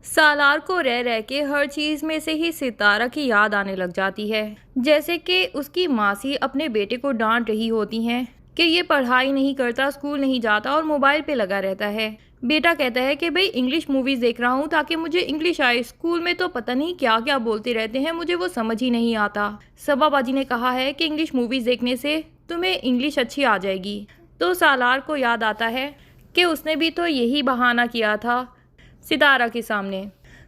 सालार को रह रह के हर चीज में से ही सितारा की याद आने लग जाती है। जैसे कि उसकी मासी अपने बेटे को डांट रही होती हैं कि ये पढ़ाई नहीं करता, स्कूल नहीं जाता और मोबाइल पे लगा रहता है। बेटा कहता है कि भाई इंग्लिश मूवीज देख रहा हूँ ताकि मुझे इंग्लिश आए, स्कूल में तो पता नहीं क्या क्या बोलते रहते हैं, मुझे वो समझ ही नहीं आता। सबाबाजी ने कहा है कि इंग्लिश मूवीज देखने से तुम्हें इंग्लिश अच्छी आ जाएगी। तो सालार को याद आता है कि उसने भी तो यही बहाना किया था सितारा के सामने।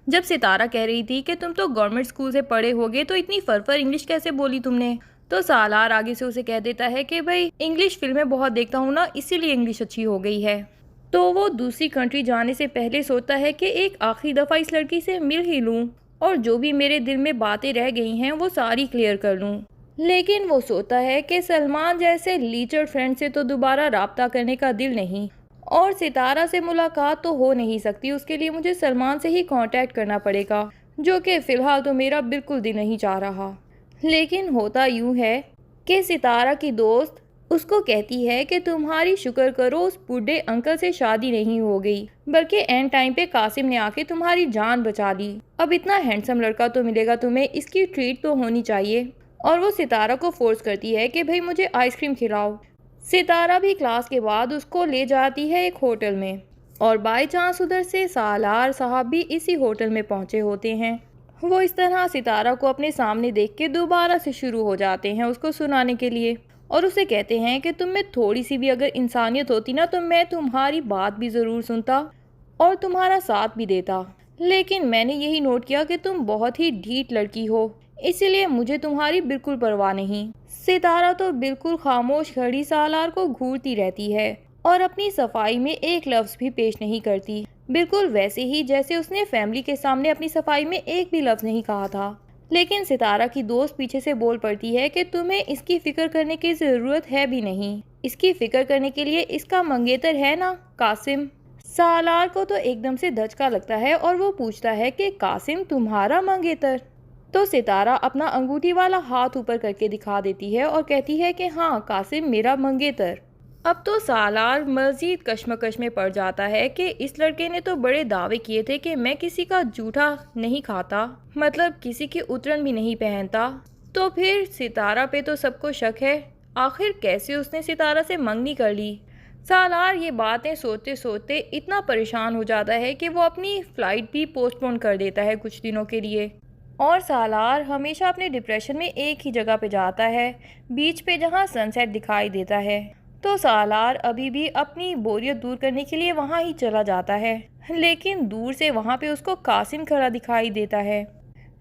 जब सितारा कह रही थी कि तुम तो गवर्नमेंट स्कूल से पढ़े होगे तो इतनी फरफर इंग्लिश कैसे बोली तुमने, तो सालार आगे से उसे कह देता है कि भाई इंग्लिश फिल्में बहुत देखता हूँ ना, इसीलिए इंग्लिश अच्छी हो गई है। तो वो दूसरी कंट्री जाने से पहले सोचता है कि एक आखिरी दफ़ा इस लड़की से मिल ही लूँ और जो भी मेरे दिल में बातें रह गई हैं वो सारी क्लियर कर लूँ। लेकिन वो सोचता है कि सलमान जैसे लीचर फ्रेंड से तो दोबारा राब्ता करने का दिल नहीं, और सितारा से मुलाकात तो हो नहीं सकती, उसके लिए मुझे सलमान से ही कांटेक्ट करना पड़ेगा, जो कि फ़िलहाल तो मेरा बिल्कुल दिल नहीं चाह रहा। लेकिन होता यूँ है कि सितारा की दोस्त उसको कहती है कि तुम्हारी शुक्र करो उस बूढ़े अंकल से शादी नहीं हो गई, बल्कि एंड टाइम पे कासिम ने आके तुम्हारी जान बचा ली। अब इतना हैंडसम लड़का तो मिलेगा तुम्हें, इसकी ट्रीट तो होनी चाहिए। और वो सितारा को फोर्स करती है कि भाई मुझे आइसक्रीम खिलाओ। सितारा भी क्लास के बाद उसको ले जाती है एक होटल में, और बाय चांस उधर से सालार साहब भी इसी होटल में पहुंचे होते हैं। वो इस तरह सितारा को अपने सामने देख के दोबारा से शुरू हो जाते हैं उसको सुनाने के लिए, और उसे कहते हैं कि तुम में थोड़ी सी भी अगर इंसानियत होती ना तो मैं तुम्हारी बात भी ज़रूर सुनता और तुम्हारा साथ भी देता। लेकिन मैंने यही नोट किया कि तुम बहुत ही ढीठ लड़की हो, इसीलिए मुझे तुम्हारी बिल्कुल परवाह नहीं। सितारा तो बिल्कुल खामोश खड़ी सालार को घूरती रहती है और अपनी सफाई में एक लफ्ज़ भी पेश नहीं करती, बिल्कुल वैसे ही जैसे उसने फैमिली के सामने अपनी सफाई में एक भी लफ्ज़ नहीं कहा था। लेकिन सितारा की दोस्त पीछे से बोल पड़ती है कि तुम्हें इसकी फिक्र करने की ज़रूरत है भी नहीं, इसकी फिक्र करने के लिए इसका मंगेतर है ना कासिम। सालार को तो एकदम से धचका लगता है और वो पूछता है कि कासिम तुम्हारा मंगेतर? तो सितारा अपना अंगूठी वाला हाथ ऊपर करके दिखा देती है और कहती है कि हाँ कासिम मेरा मंगेतर। अब तो सालार मज़ीद कश्मकश में पड़ जाता है कि इस लड़के ने तो बड़े दावे किए थे कि मैं किसी का जूठा नहीं खाता, मतलब किसी की उतरन भी नहीं पहनता, तो फिर सितारा पे तो सबको शक है, आखिर कैसे उसने सितारा से मंगनी कर ली। सालार ये बातें सोचते सोचते इतना परेशान हो जाता है कि वो अपनी फ़्लाइट भी पोस्टपोन कर देता है कुछ दिनों के लिए। और सालार हमेशा अपने डिप्रेशन में एक ही जगह पे जाता है, बीच पे जहाँ सनसेट दिखाई देता है। तो सालार अभी भी अपनी बोरियत दूर करने के लिए वहाँ ही चला जाता है, लेकिन दूर से वहाँ पे उसको कासिम खड़ा दिखाई देता है।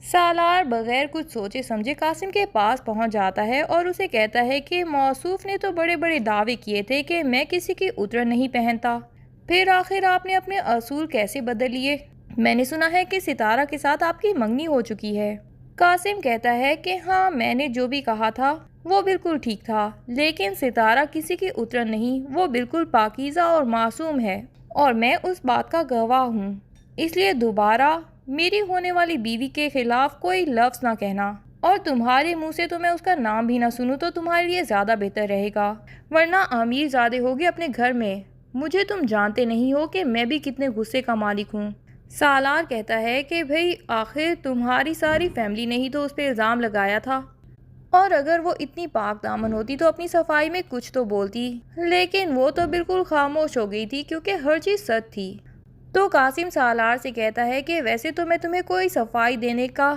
सालार बगैर कुछ सोचे समझे कासिम के पास पहुँच जाता है और उसे कहता है कि मौसूफ ने तो बड़े बड़े दावे किए थे कि मैं किसी की उतरन नहीं पहनता, फिर आखिर आपने अपने असूल कैसे बदल लिए? मैंने सुना है कि सितारा के साथ आपकी मंगनी हो चुकी है। कासिम कहता है कि हाँ मैंने जो भी कहा था वो बिल्कुल ठीक था, लेकिन सितारा किसी की उतरन नहीं, वो बिल्कुल पाकीज़ा और मासूम है और मैं उस बात का गवाह हूँ। इसलिए दोबारा मेरी होने वाली बीवी के खिलाफ कोई लफ्ज़ ना कहना, और तुम्हारे मुंह से तो मैं उसका नाम भी ना सुनूं तो तुम्हारे लिए ज़्यादा बेहतर रहेगा, वरना अमीर ज़्यादा होगी अपने घर में। मुझे तुम जानते नहीं हो कि मैं भी कितने गुस्से का मालिक हूँ। सालार कहता है कि भाई आखिर तुम्हारी सारी फैमिली ने ही तो उस पर इल्ज़ाम लगाया था, और अगर वो इतनी पाक दामन होती तो अपनी सफाई में कुछ तो बोलती, लेकिन वो तो बिल्कुल खामोश हो गई थी क्योंकि हर चीज़ सच थी। तो कासिम सालार से कहता है कि वैसे तो मैं तुम्हें कोई सफाई देने का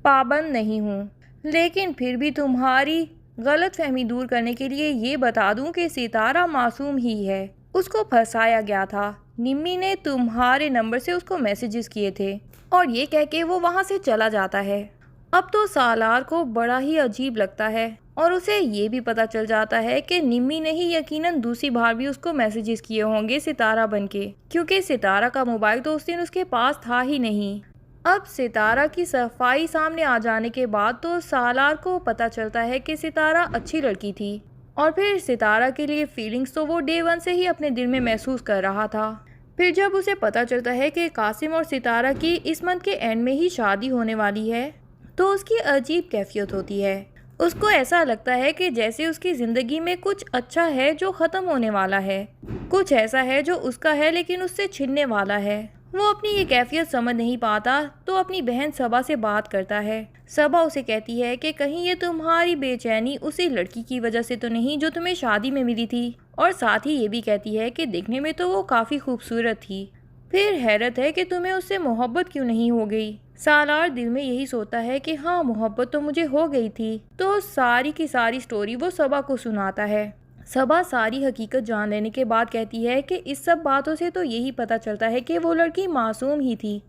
पाबंद नहीं हूँ, लेकिन फिर भी तुम्हारी गलत फहमी दूर करने के लिए ये बता दूँ कि सितारा मासूम ही है, उसको फंसाया गया था, निम्मी ने तुम्हारे नंबर से उसको मैसेजेस किए थे। और ये कह के वो वहाँ से चला जाता है। अब तो सालार को बड़ा ही अजीब लगता है और उसे ये भी पता चल जाता है कि निम्मी ने ही यकीनन दूसरी बार भी उसको मैसेजेस किए होंगे सितारा बनके, क्योंकि सितारा का मोबाइल तो उस दिन उसके पास था ही नहीं। अब सितारा की सफाई सामने आ जाने के बाद तो सालार को पता चलता है कि सितारा अच्छी लड़की थी, और फिर सितारा के लिए फीलिंग्स तो वो डे वन से ही अपने दिल में महसूस कर रहा था। फिर जब उसे पता चलता है कि कासिम और सितारा की इस मंथ के एंड में ही शादी होने वाली है, तो उसकी अजीब कैफियत होती है। उसको ऐसा लगता है कि जैसे उसकी ज़िंदगी में कुछ अच्छा है जो ख़त्म होने वाला है, कुछ ऐसा है जो उसका है लेकिन उससे छिनने वाला है। वो अपनी ये कैफियत समझ नहीं पाता तो अपनी बहन सबा से बात करता है। सबा उसे कहती है कि कहीं ये तुम्हारी बेचैनी उसी लड़की की वजह से तो नहीं जो तुम्हें शादी में मिली थी, और साथ ही ये भी कहती है कि दिखने में तो वो काफ़ी खूबसूरत थी, फिर हैरत है कि तुम्हें उससे मोहब्बत क्यों नहीं हो गई। सालार दिल में यही सोचता है कि हाँ, मोहब्बत तो मुझे हो गई थी। तो सारी की सारी स्टोरी वो सबा को सुनाता है। सबा सारी हकीकत जान लेने के बाद कहती है कि इस सब बातों से तो यही पता चलता है कि वो लड़की मासूम ही थी,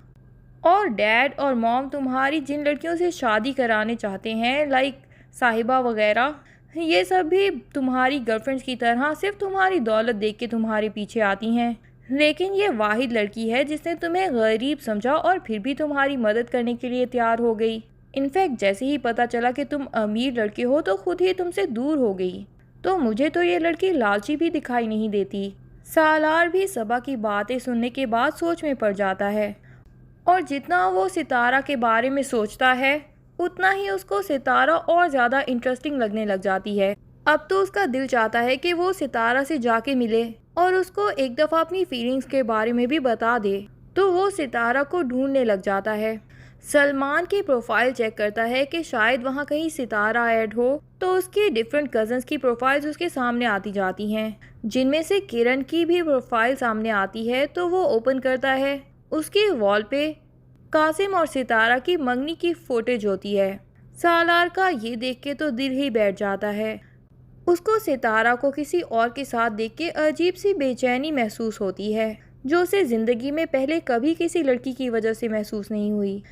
और डैड और मॉम तुम्हारी जिन लड़कियों से शादी कराने चाहते हैं, लाइक साहिबा वगैरह, ये सब भी तुम्हारी गर्लफ्रेंड्स की तरह सिर्फ तुम्हारी दौलत देख के तुम्हारे पीछे आती हैं। लेकिन ये वाहिद लड़की है जिसने तुम्हें गरीब समझा और फिर भी तुम्हारी मदद करने के लिए तैयार हो गई। इनफैक्ट जैसे ही पता चला कि तुम अमीर लड़के हो तो खुद ही तुमसे दूर हो गई। तो मुझे तो ये लड़की लालची भी दिखाई नहीं देती। सालार भी सबा की बातें सुनने के बाद सोच में पड़ जाता है, और जितना वो सितारा के बारे में सोचता है उतना ही उसको सितारा और ज़्यादा इंटरेस्टिंग लगने लग जाती है। अब तो उसका दिल चाहता है कि वो सितारा से जाके मिले और उसको एक दफ़ा अपनी फीलिंग्स के बारे में भी बता दे। तो वो सितारा को ढूंढने लग जाता है। सलमान की प्रोफाइल चेक करता है कि शायद वहाँ कहीं सितारा ऐड हो, तो उसकी डिफरेंट कज़न्स की प्रोफाइल्स उसके सामने आती जाती हैं, जिनमें से किरण की भी प्रोफाइल सामने आती है। तो वो ओपन करता है। उसकी वॉल पे कासिम और सितारा की मंगनी की फुटेज होती है। सालार का ये देख के तो दिल ही बैठ जाता है। उसको सितारा को किसी और के साथ देख के अजीब सी बेचैनी महसूस होती है, जो उसे ज़िंदगी में पहले कभी किसी लड़की की वजह से महसूस नहीं हुई।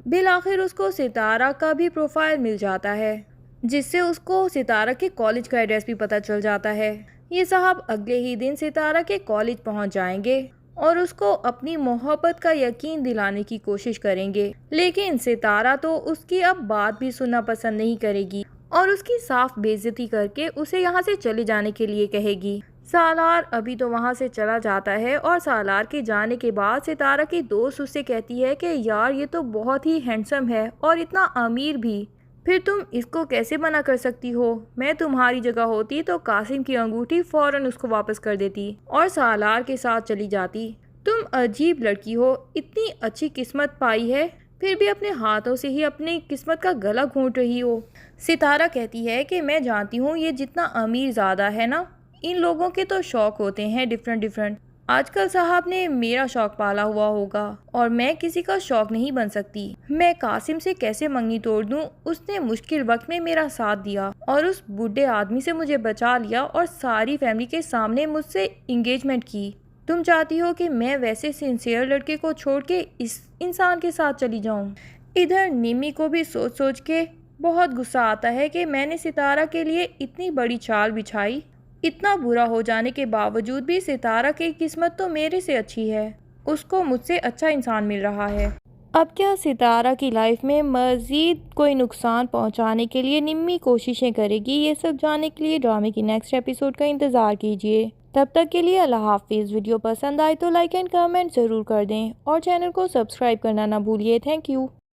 बिल आखिर उसको सितारा का भी प्रोफाइल मिल जाता है, जिससे उसको सितारा के कॉलेज का एड्रेस भी पता चल जाता है। ये साहब अगले ही दिन सितारा के कॉलेज पहुंच जाएंगे और उसको अपनी मोहब्बत का यकीन दिलाने की कोशिश करेंगे। लेकिन सितारा तो उसकी अब बात भी सुनना पसंद नहीं करेगी और उसकी साफ बेइज्जती करके उसे यहाँ से चले जाने के लिए कहेगी। सालार अभी तो वहाँ से चला जाता है, और सालार के जाने के बाद सितारा की दोस्त उससे कहती है कि यार ये तो बहुत ही हैंडसम है और इतना अमीर भी, फिर तुम इसको कैसे मना कर सकती हो। मैं तुम्हारी जगह होती तो कासिम की अंगूठी फौरन उसको वापस कर देती और सालार के साथ चली जाती। तुम अजीब लड़की हो, इतनी अच्छी किस्मत पाई है, फिर भी अपने हाथों से ही अपनी किस्मत का गला घोंट रही हो। सितारा कहती है कि मैं जानती हूँ ये जितना अमीर ज़्यादा है ना, इन लोगों के तो शौक होते हैं डिफरेंट। आजकल साहब ने मेरा शौक पाला हुआ होगा और मैं किसी का शौक नहीं बन सकती। मैं कासिम से कैसे मंगनी तोड़ दूं? उसने मुश्किल वक्त में मेरा साथ दिया और उस बूढ़े आदमी से मुझे बचा लिया और सारी फैमिली के सामने मुझसे इंगेजमेंट की। तुम चाहती हो कि मैं वैसे सिंसियर लड़के को छोड़ के इस इंसान के साथ चली जाऊं? इधर निमी को भी सोच सोच के बहुत गुस्सा आता है कि मैंने सितारा के लिए इतनी बड़ी चाल बिछाई। इतना बुरा हो जाने के बावजूद भी सितारा की किस्मत तो मेरे से अच्छी है, उसको मुझसे अच्छा इंसान मिल रहा है। अब क्या सितारा की लाइफ में मज़ीद कोई नुकसान पहुंचाने के लिए निम्मी कोशिशें करेगी? ये सब जानने के लिए ड्रामे की नेक्स्ट एपिसोड का इंतज़ार कीजिए। तब तक के लिए अल्लाह हाफिज़। वीडियो पसंद आए तो लाइक एंड कमेंट ज़रूर कर दें और चैनल को सब्सक्राइब करना ना भूलिए। Thank you.